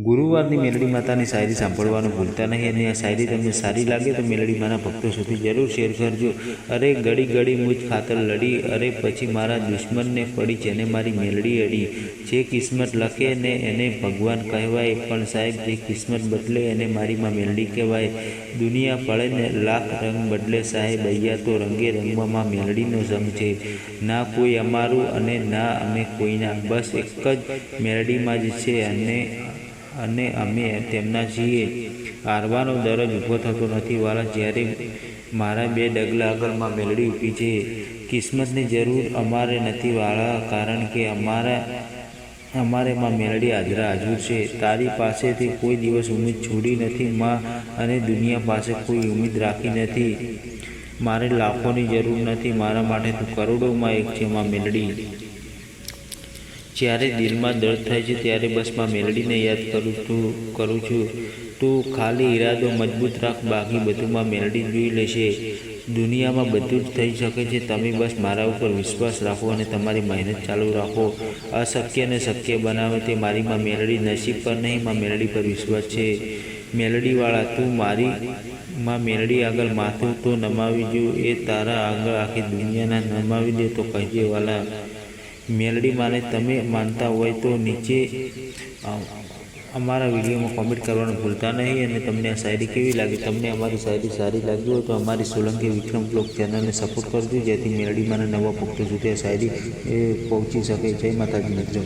ગુરુવારની મેલડી માતાની શાયરી સાંભળવાનું ભૂલતા નહીં અને આ શાયરી તમને સારી લાગે તો મેલડી માના ભક્તો સુધી જરૂર શેર કરજો। અરે ઘડી ઘડી મુજ ખાતર લડી, અરે પછી મારા દુશ્મનને પડી, જેને મારી મેલડી અડી। જે કિસ્મત લખે ને એને ભગવાન કહેવાય, પણ સાહેબ જે કિસ્મત બદલે એને મારી માં મેલડી કહેવાય। દુનિયા પડે ને લાખ રંગ બદલે સાહેબ, અહીંયા તો રંગે રંગમાં માં મેલડીનો સંગ છે। ના કોઈ અમારું અને ના અમે કોઈના, બસ એક જ મેલડીમાં જ છે અને અમે તેમના છીએ। હારવાનો દરજ ઊભો થતો નથી વાલા, જ્યારે મારા બે ડગલા આગળમાં મેલડી ઊભી છે। કિસ્મતની જરૂર અમારે નથી વાળા, કારણ કે અમારે માં મેલડી હાજરા હાજર છે। તારી પાસેથી કોઈ દિવસ ઉમ્મીદ છોડી નથી માં, અને દુનિયા પાસે કોઈ ઉમ્મીદ રાખી નથી। મારે લાખોની જરૂર નથી, મારા માટે તું કરોડોમાં એક છે માં મેલડી। જ્યારે દિલમાં દર્દ થાય છે ત્યારે બસ માં મેલડીને યાદ કરું છું। તું ખાલી ઈરાદો મજબૂત રાખ, બાકી બધું માં મેલડી જોઈ લેશે। દુનિયામાં બધું જ થઈ શકે છે, તમે બસ મારા ઉપર વિશ્વાસ રાખો અને તમારી મહેનત ચાલુ રાખો। અશક્યને શક્ય બનાવે તે મારી માં મેલડી, નસીબ પર નહીં માં મેલડી પર વિશ્વાસ છે। મેલડીવાળા તું મારી માં મેલડી આગળ માથું તો નમાવી જો, એ તારા આગળ આખી દુનિયાના નમાવી દે તો કહેજે વાલા। મેલડી માને તમે માનતા હોય તો નીચે અમારા વિડીયોમાં કોમેન્ટ કરવાનું ભૂલતા નહીં। અને તમને આ શાયરી કેવી લાગી, તમને અમારી શાયરી સારી લાગી હોય તો અમારી સોલંકી વિક્રમ બ્લોગ ચેનલને સપોર્ટ કરજો, જેથી મેલડી માના નવા ભક્તો સુધી આ શાયરી પહોંચી શકે। જય માતાજી મિત્રો।